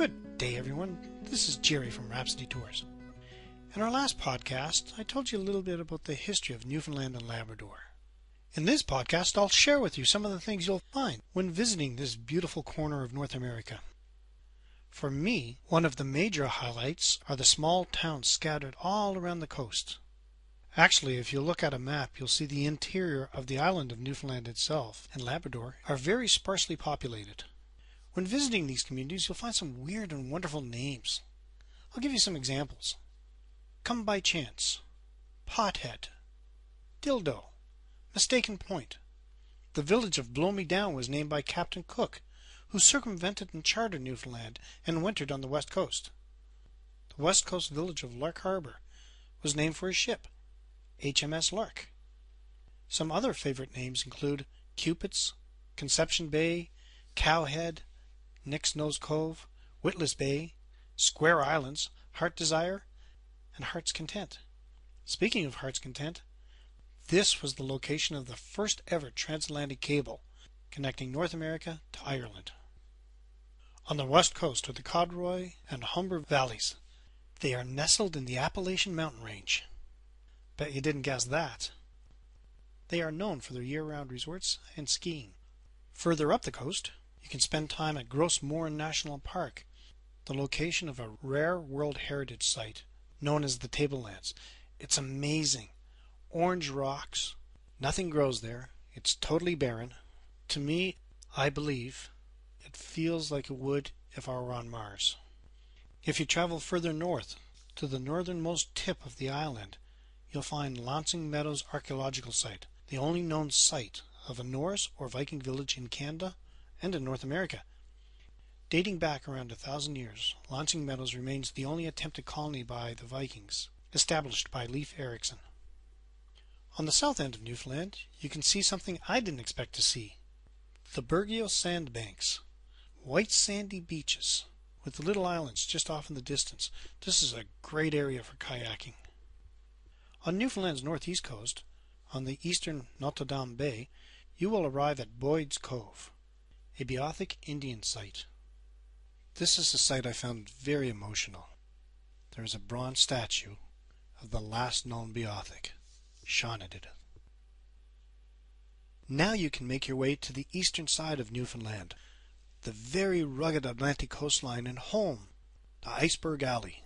Good day, everyone. This is Jerry from Rhapsody Tours. In our last podcast, I told you a little bit about the history of Newfoundland and Labrador. In this podcast, I'll share with you some of the things you'll find when visiting this beautiful corner of North America. For me, one of the major highlights are the small towns scattered all around the coast. Actually, if you look at a map, you'll see the interior of the island of Newfoundland itself and Labrador are very sparsely populated. When visiting these communities, you'll find some weird and wonderful names. I'll give you some examples. Come by Chance, Pothead, Dildo, Mistaken Point. The village of Blow Me Down was named by Captain Cook, who circumvented and charted Newfoundland and wintered on the west coast. The west coast village of Lark Harbor was named for his ship, HMS Lark. Some other favorite names include Cupid's, Conception Bay, Cowhead, Nick's Nose Cove, Witless Bay, Square Islands, Heart Desire, and Heart's Content. Speaking of Heart's Content, this was the location of the first ever transatlantic cable connecting North America to Ireland. On the west coast are the Codroy and Humber valleys. They are nestled in the Appalachian mountain range. Bet you didn't guess that. They are known for their year-round resorts and skiing. Further up the coast, you can spend time at Gros Morne National Park, the location of a rare World Heritage Site known as the Tablelands. It's amazing. Orange rocks. Nothing grows there. It's totally barren. To me, I believe, it feels like it would if I were on Mars. If you travel further north, to the northernmost tip of the island, you'll find Lansing Meadows Archaeological Site, the only known site of a Norse or Viking village in Canada and in North America. Dating back around 1,000 years, Lansing Meadows remains the only attempted colony by the Vikings, established by Leif Erikson. On the south end of Newfoundland, you can see something I didn't expect to see. The Burgeo Sandbanks. White sandy beaches, with the little islands just off in the distance. This is a great area for kayaking. On Newfoundland's northeast coast, on the eastern Notre Dame Bay, you will arrive at Boyd's Cove, a Beothuk Indian site. This is a site I found very emotional. There is a bronze statue of the last known Beothuk, Shaunadid. Now you can make your way to the eastern side of Newfoundland, the very rugged Atlantic coastline and home, the Iceberg Alley.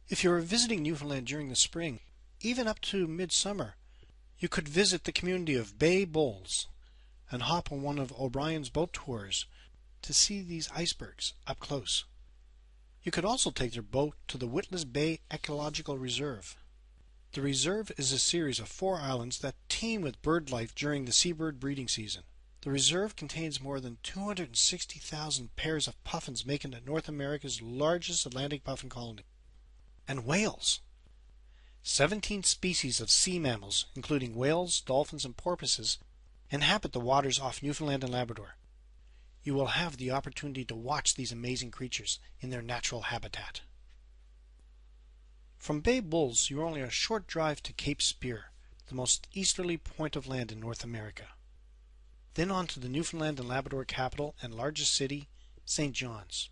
If you are visiting Newfoundland during the spring, even up to midsummer, you could visit the community of Bay Bulls and hop on one of O'Brien's boat tours to see these icebergs up close. You could also take your boat to the Witless Bay Ecological Reserve. The reserve is a series of 4 islands that teem with bird life during the seabird breeding season. The reserve contains more than 260,000 pairs of puffins, making it North America's largest Atlantic puffin colony. And whales. 17 species of sea mammals, including whales, dolphins, and porpoises, inhabit the waters off Newfoundland and Labrador. You will have the opportunity to watch these amazing creatures in their natural habitat. From Bay Bulls, you are only a short drive to Cape Spear, the most easterly point of land in North America. Then on to the Newfoundland and Labrador capital and largest city, St. John's.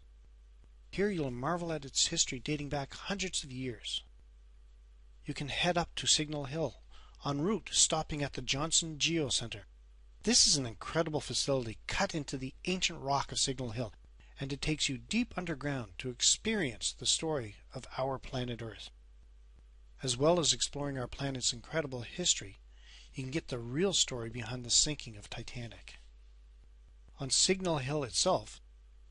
Here you'll marvel at its history dating back hundreds of years. You can head up to Signal Hill, en route stopping at the Johnson Geo Center. This is an incredible facility cut into the ancient rock of Signal Hill, and it takes you deep underground to experience the story of our planet Earth. As well as exploring our planet's incredible history, you can get the real story behind the sinking of Titanic. On Signal Hill itself,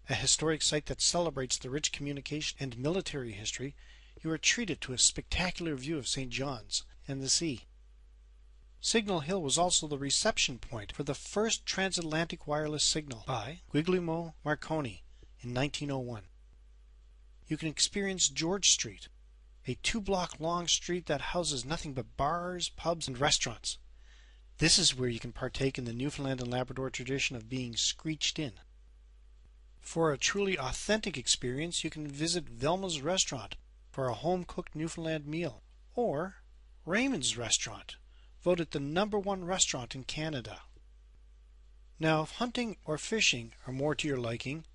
a historic site that celebrates the rich communication and military history, you are treated to a spectacular view of St. John's and the sea. Signal Hill was also the reception point for the first transatlantic wireless signal by Guglielmo Marconi in 1901. You can experience George Street, a 2-block long street that houses nothing but bars, pubs, and restaurants. This is where you can partake in the Newfoundland and Labrador tradition of being screeched in. For a truly authentic experience, you can visit Velma's Restaurant for a home-cooked Newfoundland meal, or Raymond's Restaurant, voted the #1 restaurant in Canada. Now, if hunting or fishing are more to your liking,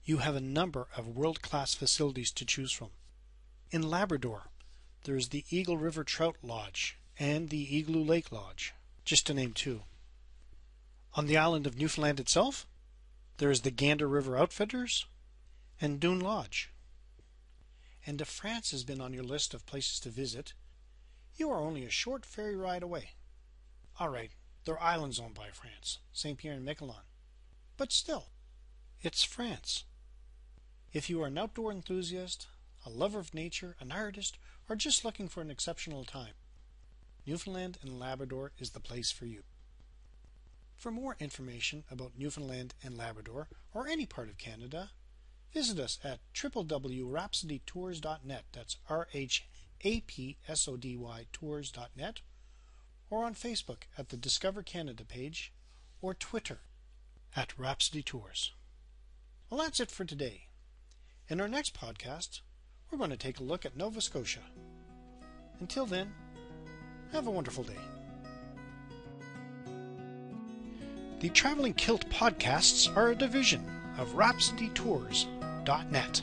You have a number of world-class facilities to choose from. In Labrador, there is the Eagle River Trout Lodge and the Igloo Lake Lodge, just to name two. On the island of Newfoundland itself, there is the Gander River Outfitters and Dune Lodge. And if France has been on your list of places to visit, you are only a short ferry ride away. All right, there are islands owned by France, St. Pierre and Miquelon. But still, it's France. If you are an outdoor enthusiast, a lover of nature, an artist, or just looking for an exceptional time, Newfoundland and Labrador is the place for you. For more information about Newfoundland and Labrador, or any part of Canada, visit us at www.rhapsodytours.net, that's RHAPSODY tours.net, or on Facebook at the Discover Canada page, or Twitter at Rhapsody Tours. Well, that's it for today. In our next podcast, we're going to take a look at Nova Scotia. Until then, have a wonderful day. The Traveling Kilt podcasts are a division of RhapsodyTours.net.